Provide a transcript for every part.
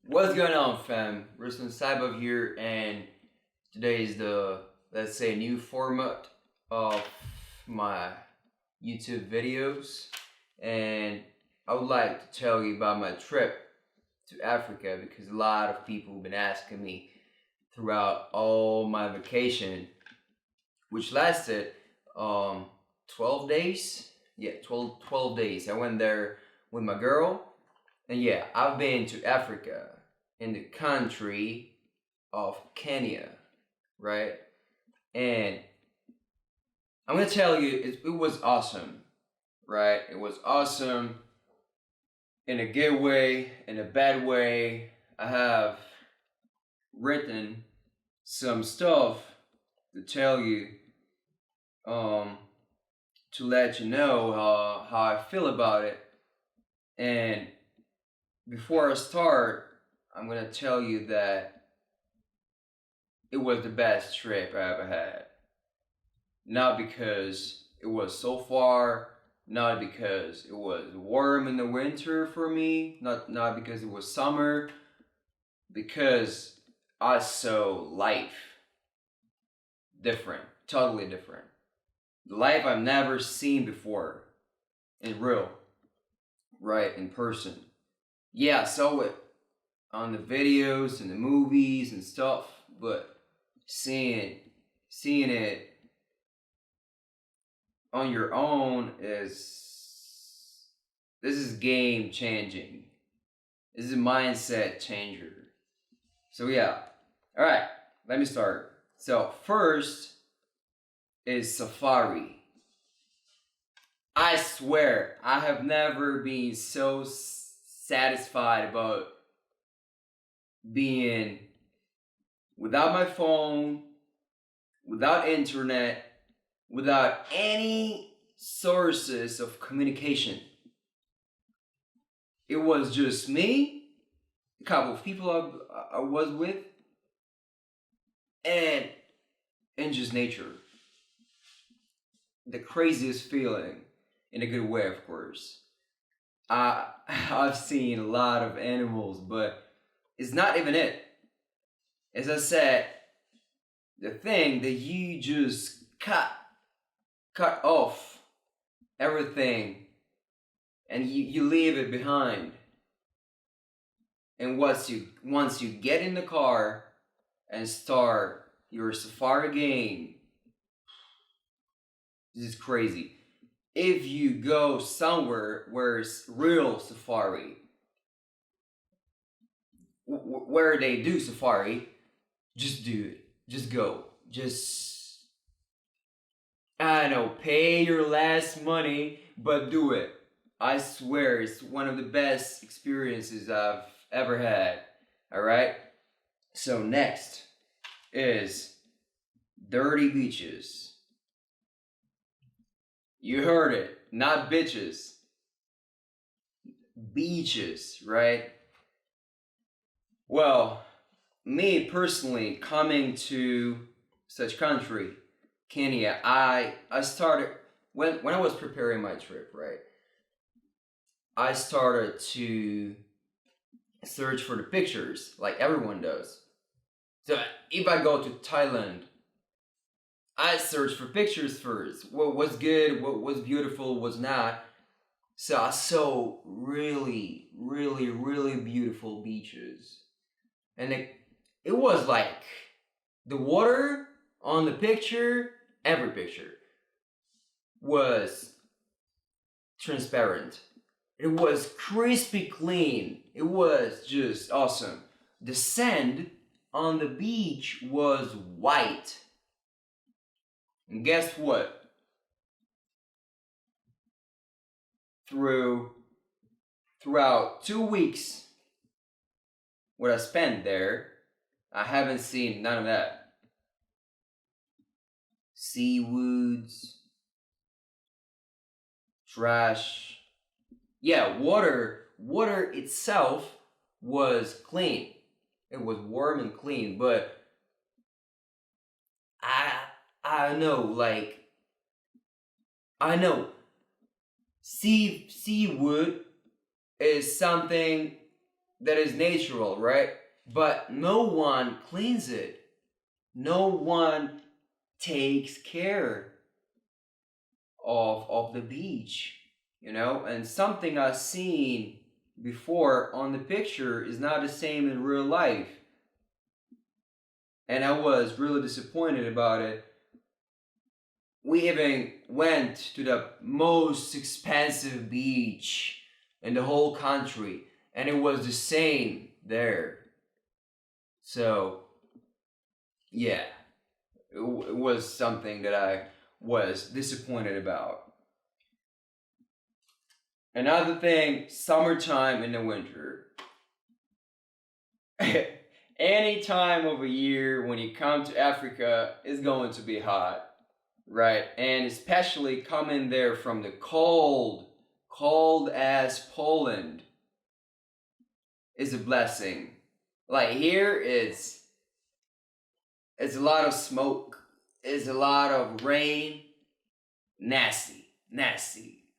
What's going on, fam? Ruslan Saibov here, and today is the, let's say, new format of my YouTube videos. And I would like to tell you about my trip to Africa because a lot of people have been asking me throughout all my vacation, which lasted 12 days. Yeah, 12 days. I went there with my girl, and yeah, I've been to Africa in the country of Kenya, right? And I'm gonna tell you, it was awesome, right? It was awesome in a good way, in a bad way. I have written some stuff to tell you, um, to let you know how I feel about it. And before I start, I'm gonna tell you that it was the best trip I ever had. Not because it was so far, not because it was warm in the winter for me, not because it was summer, because I saw life different, totally different. The life I've never seen before in real, right, in person. Yeah, I saw it on the videos and the movies and stuff, but seeing it on your own is this is game changing. This is a mindset changer. So yeah. All right, let me start. So first is safari. I swear, I have never been so satisfied about being without my phone, without internet, without any sources of communication. It was just me, a couple of people I was with, and just nature. The craziest feeling, in a good way, of course. I've seen a lot of animals, but it's not even it. As I said, the thing that you just cut off everything and you leave it behind. And once you get in the car and start your safari game, this is crazy. If you go somewhere where it's real safari, where they do safari, just do it. Just go. Just, I don't know, pay your last money, but do it. I swear it's one of the best experiences I've ever had. Alright? So, next is dirty beaches. You heard it, not bitches. Beaches, right? Well, me personally, coming to such country, Kenya, I started when I was preparing my trip, right? I started to search for the pictures like everyone does. So if I go to Thailand, I search for pictures first. What was good, what was beautiful, what's not. So I saw really, really, really beautiful beaches. And it was like the water on the picture, every picture, was transparent. It was crispy clean. It was just awesome. The sand on the beach was white. And guess what? Throughout 2 weeks what I spent there, I haven't seen none of that. Seawoods, trash. Yeah, water itself was clean. It was warm and clean, but I I know, like, I know seawood is something that is natural, right? But no one cleans it. No one takes care of the beach, and something I've seen before on the picture is not the same in real life. And I was really disappointed about it. We even went to the most expensive beach in the whole country, and it was the same there. So, yeah, it was something that I was disappointed about. Another thing, summertime in the winter. Any time of a year when you come to Africa is going to be hot, right? And especially coming there from the cold as Poland is a blessing. Like here it's a lot of smoke, it's a lot of rain, nasty.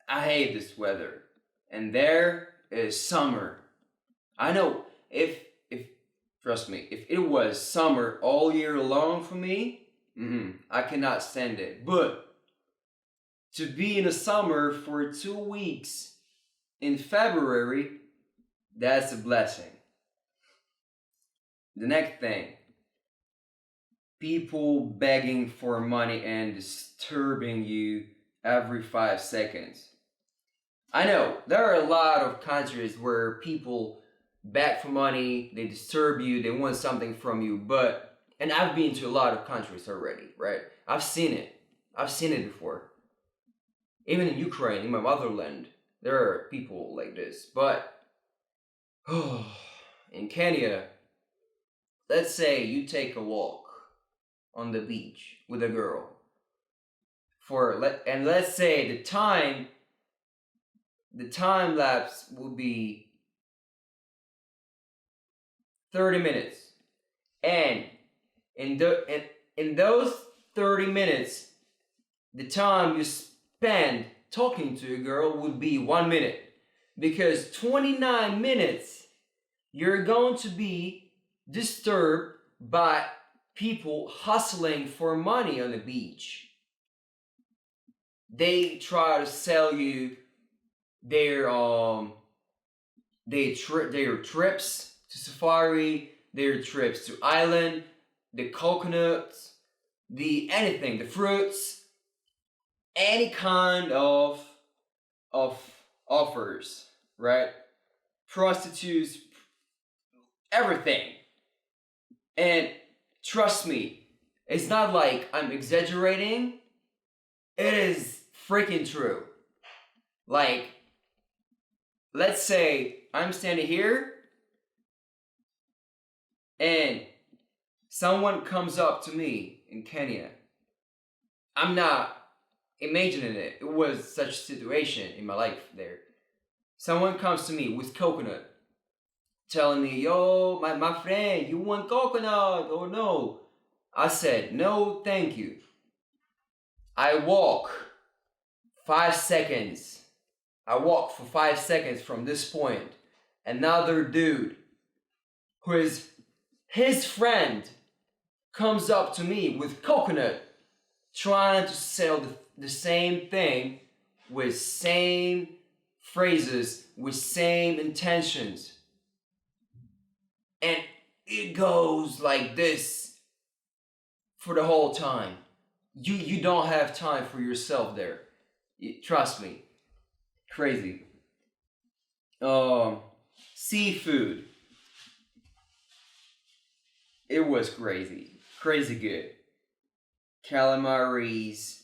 I hate this weather. And there is summer. I know if trust me, if it was summer all year long for me, I cannot stand it. But to be in the summer for 2 weeks in February, that's a blessing. The next thing, people begging for money and disturbing you every 5 seconds. I know there are a lot of countries where people beg for money, they disturb you, they want something from you, and I've been to a lot of countries already, right? I've seen it before. Even in Ukraine, in my motherland, there are people like this. But in Kenya, let's say you take a walk on the beach with a girl and let's say the time lapse will be 30 minutes. And in those 30 minutes, the time you spend talking to a girl would be 1 minute. Because 29 minutes, you're going to be disturbed by people hustling for money on the beach. They try to sell you their trips to safari, their trips to island, the coconuts, the fruits, any kind of offers, right? Prostitutes, everything. And trust me, it's not like I'm exaggerating. It is freaking true. Like, let's say I'm standing here and someone comes up to me in Kenya. I'm not imagining it. It was such a situation in my life there. Someone comes to me with coconut, telling me, yo, my friend, you want coconut or no? I said, no, thank you. I walk 5 seconds. I walk for 5 seconds from this point. Another dude who is his friend comes up to me with coconut, trying to sell the same thing with same phrases, with same intentions. And it goes like this for the whole time. You don't have time for yourself there. Trust me. Crazy. Seafood. It was crazy. Crazy good. Calamaris,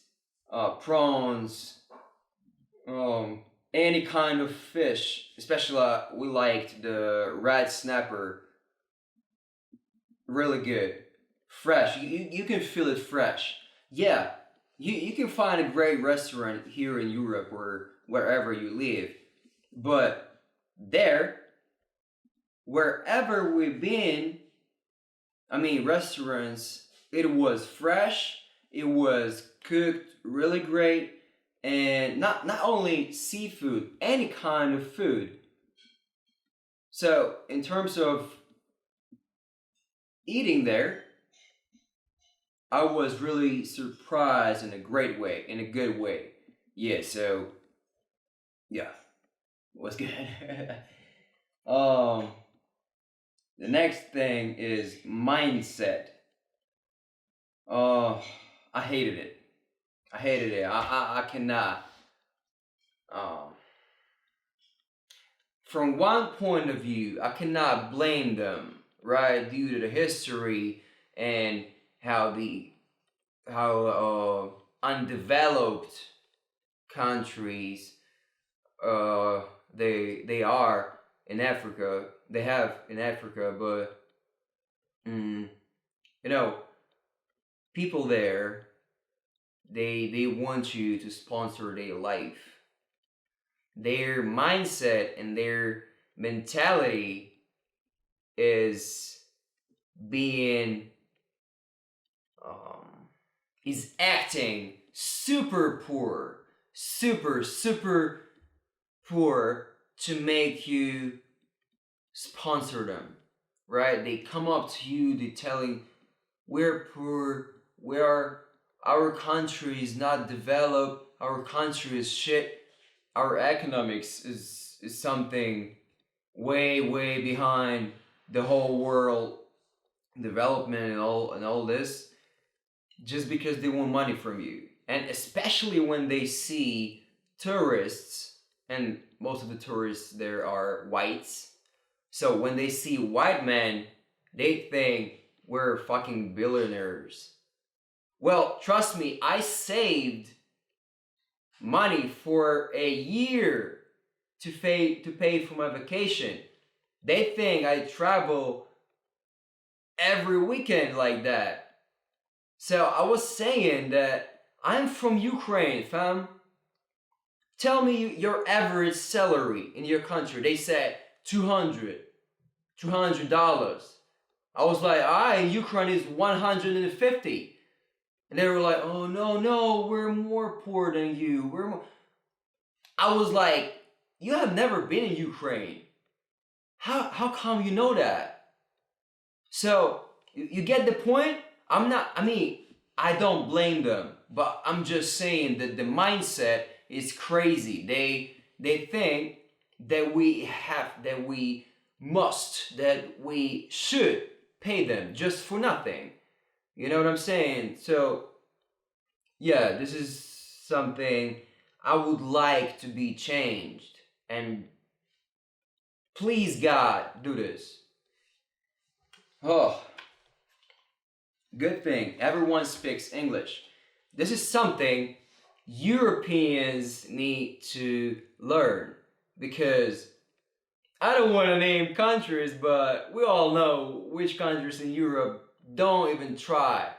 prawns, any kind of fish. Especially we liked the red snapper. Really good. Fresh. You can feel it fresh. Yeah, you can find a great restaurant here in Europe or wherever you live. But there, wherever we've been, restaurants, it was fresh, it was cooked really great, and not only seafood, any kind of food. So in terms of eating there, I was really surprised in a great way, in a good way. Yeah, so yeah, it was good. um, the next thing is mindset. Uh, I hated it. I hated it. I cannot. Um, from one point of view, I cannot blame them, right? Due to the history and how undeveloped countries they are in Africa. They have in Africa, but mm, you know, people there they want you to sponsor their life. Their mindset and their mentality is being um is acting super poor, super poor to make you sponsor them, right? They come up to you, they telling we're poor, our country is not developed, our country is shit, our economics is something way behind the whole world development and all this, just because they want money from you. And especially when they see tourists, and most of the tourists there are whites. So when they see white men, they think we're fucking billionaires. Well, trust me, I saved money for a year to pay for my vacation. They think I travel every weekend like that. So I was saying that I'm from Ukraine, fam. Tell me your average salary in your country. They said $200. I was like, in Ukraine is 150. And they were like, oh no, we're more poor than you. We're more. I was like, you have never been in Ukraine. How come you know that? So you get the point? I don't blame them, but I'm just saying that the mindset is crazy. They think that we should pay them just for nothing. You know what I'm saying? So yeah, this is something I would like to be changed. And please God, do this. Oh, good thing everyone speaks English. This is something Europeans need to learn, because I don't want to name countries, but we all know which countries in Europe don't even try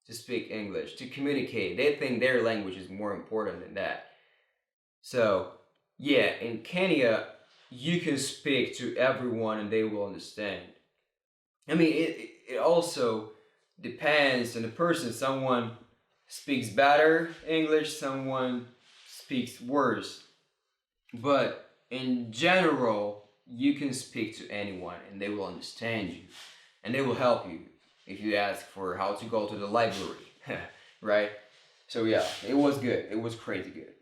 to speak English, to communicate. They think their language is more important than that. So, yeah, in Kenya, you can speak to everyone and they will understand. I mean, it also depends on the person. Someone speaks better English, someone speaks worse. But in general, you can speak to anyone and they will understand you and they will help you if you ask for how to go to the library, right? So yeah, it was good. It was crazy good.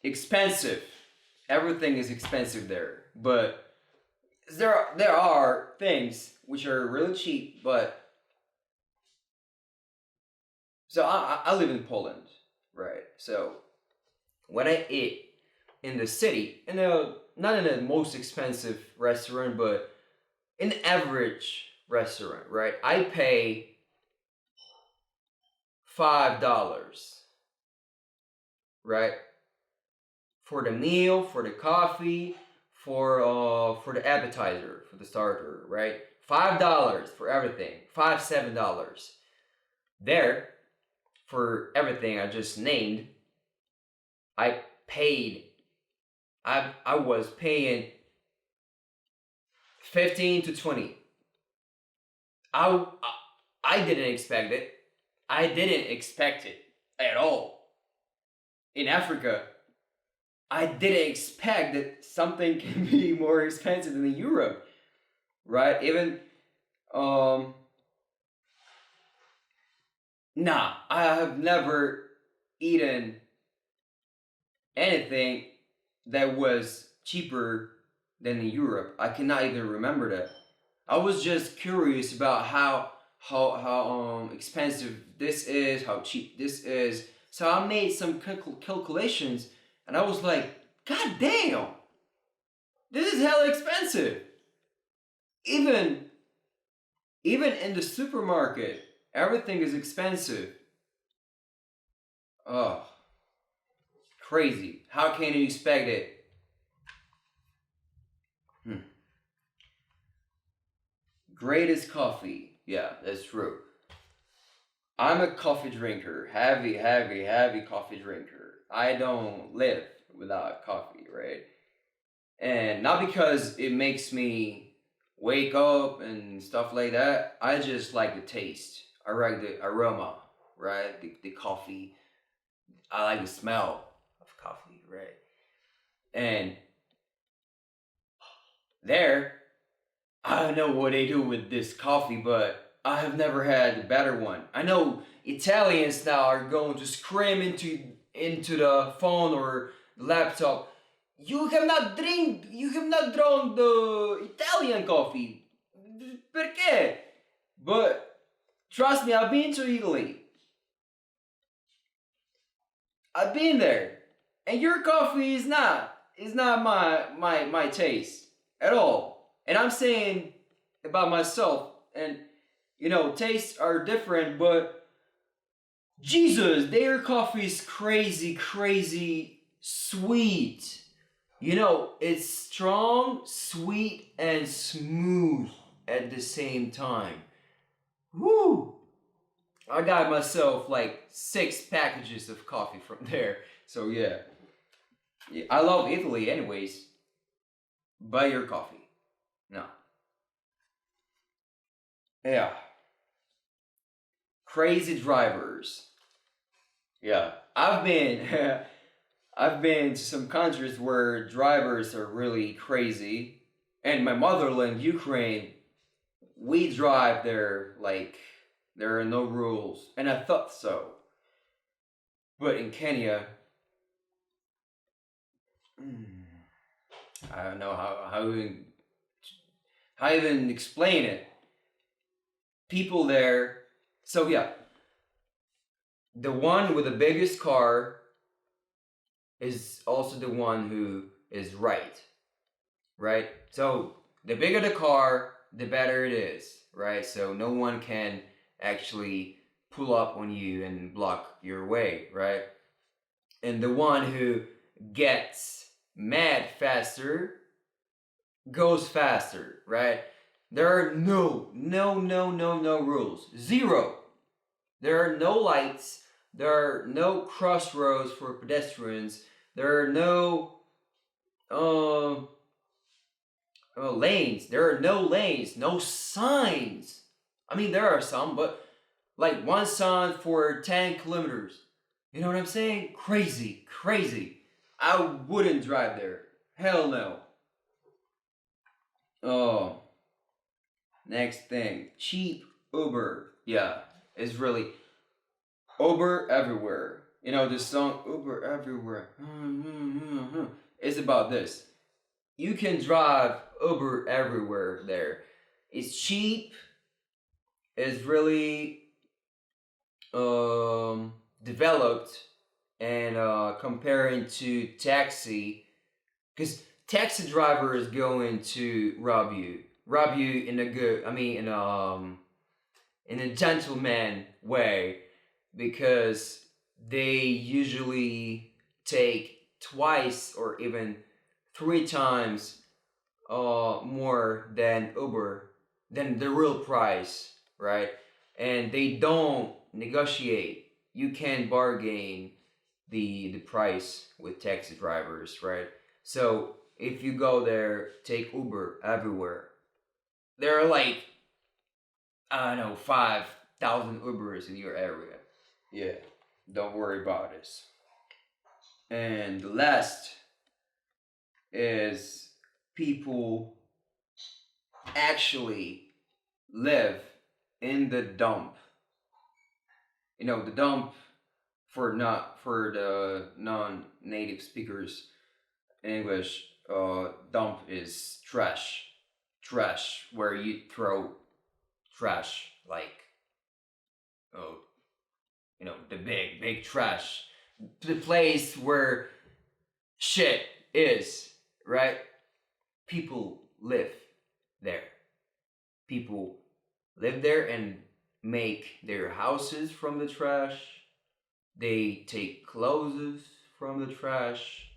Expensive. Everything is expensive there, but there are things which are really cheap. But so I live in Poland, right? So when I eat in the city, not in the most expensive restaurant, but in the average restaurant, right? I pay $5, right, for the meal, for the coffee, for the appetizer, for the starter, right? $5 for everything. $7. There, for everything I just named, I paid. I was paying 15 to 20. I I didn't expect it. I didn't expect it at all. In Africa, I didn't expect that something can be more expensive than in Europe, right? Even um, nah, I have never eaten anything that was cheaper than in Europe. I cannot even remember that. I was just curious about how expensive this is, how cheap this is. So I made some calculations, and I was like, God damn, this is hella expensive. Even even in the supermarket, everything is expensive. Oh, crazy. How can you expect it? Hmm. Greatest coffee. Yeah, that's true. I'm a coffee drinker, heavy coffee drinker. I don't live without coffee, right? And not because it makes me wake up and stuff like that. I just like the taste. I like the aroma, right? The coffee. I like the smell of coffee, right? And there, I don't know what they do with this coffee, but I have never had a better one. I know Italians now are going to scream into the phone or the laptop. You have not drunk the Italian coffee. Perché? But trust me, I've been to Italy. I've been there. And your coffee is not my taste at all. And I'm saying about myself, and tastes are different, but Jesus, their coffee is crazy sweet. It's strong, sweet, and smooth at the same time. Woo! I got myself like 6 packages of coffee from there. So yeah. Yeah, I love Italy anyways. Buy your coffee. No. Yeah. Crazy drivers. Yeah. I've been to some countries where drivers are really crazy. And my motherland, Ukraine, we drive there like there are no rules. And I thought so. But in Kenya, I don't know how even explain it. People there. So yeah, the one with the biggest car is also the one who is right, right? So the bigger the car, the better it is, right? So no one can actually pull up on you and block your way, right? And the one who gets mad faster goes faster, right? There are no rules. Zero. There are no lights. There are no crossroads for pedestrians. There are no um lanes. There are no lanes. No signs. I mean, there are some, but like one sign for 10 kilometers. You know what I'm saying? Crazy. I wouldn't drive there. Hell no. Oh, next thing. Cheap Uber. Yeah, it's really Uber everywhere. This song Uber everywhere. It's about this. You can drive Uber everywhere there. It's cheap. It's really developed, and comparing to taxi, because taxi driver is going to rob you in a good, I mean, in a gentleman way, because they usually take twice or even 3 times more than Uber, than the real price, right? And they don't negotiate. You can bargain the price with taxi drivers, right? So if you go there, take Uber everywhere. There are like, I don't know, 5,000 Ubers in your area. Yeah, don't worry about this. And the last. is people actually live in the dump. You know, the dump for the non-native speakers in English, dump is trash. Trash where you throw trash like oh the big trash. The place where shit is, right? People live there. People live there and make their houses from the trash. They take clothes from the trash.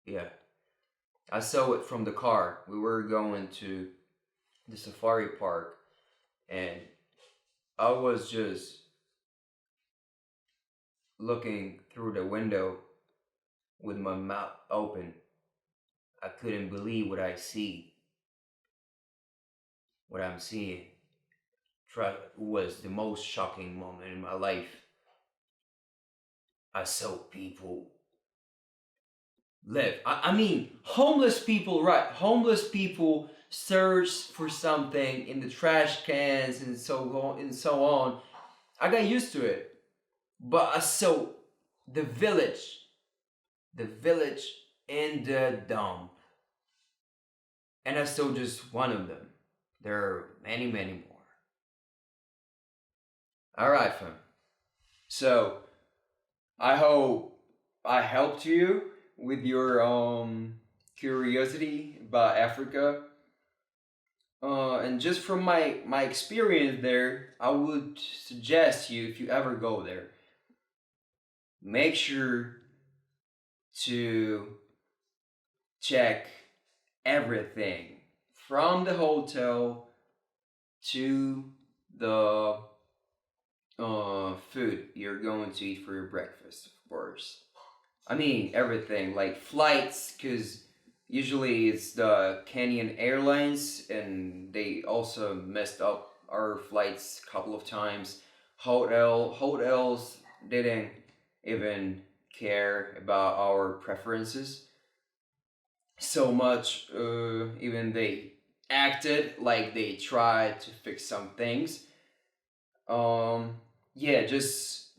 Yeah, I saw it from the car. We were going to the safari park, and I was just looking through the window with my mouth open. I couldn't believe what I see. What I'm seeing was the most shocking moment in my life. I saw people live. I mean, homeless people, right? Homeless people search for something in the trash cans and so on. I got used to it. But I saw the village, the village in the dump. And I saw just one of them. There are many, many more. Alright, fam. So, I hope I helped you with your curiosity about Africa. And just from my experience there, I would suggest you, if you ever go there, make sure to check everything from the hotel to the food you're going to eat for your breakfast, of course. I mean, everything like flights, because usually it's the Kenyan Airlines, and they also messed up our flights a couple of times. Hotels didn't even care about our preferences so much. Even they acted like they tried to fix some things. Yeah, just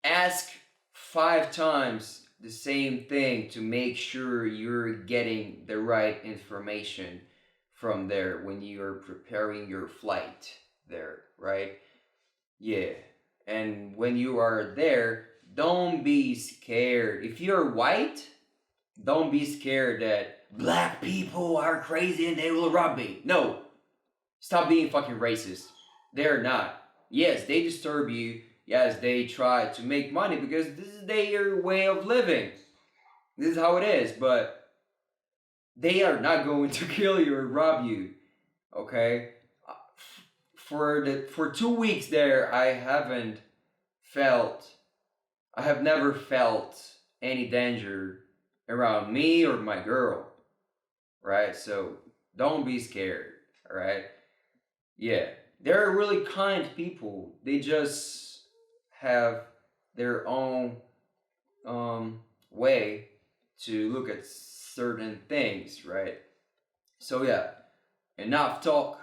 ask 5 times the same thing to make sure you're getting the right information from there when you're preparing your flight there, right? Yeah. And when you are there, don't be scared. If you're white, don't be scared that black people are crazy and they will rob me. No. Stop being fucking racist. They're not. Yes, they disturb you. Yes, they try to make money because this is their way of living. This is how it is, but they are not going to kill you or rob you. Okay? For 2 weeks there, I have never felt any danger around me or my girl. Right? So don't be scared. Alright? Yeah. They're really kind people. They just have their own way to look at certain things, right? So yeah, enough talk.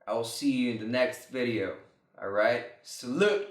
I'll see you in the next video. Alright? Salute!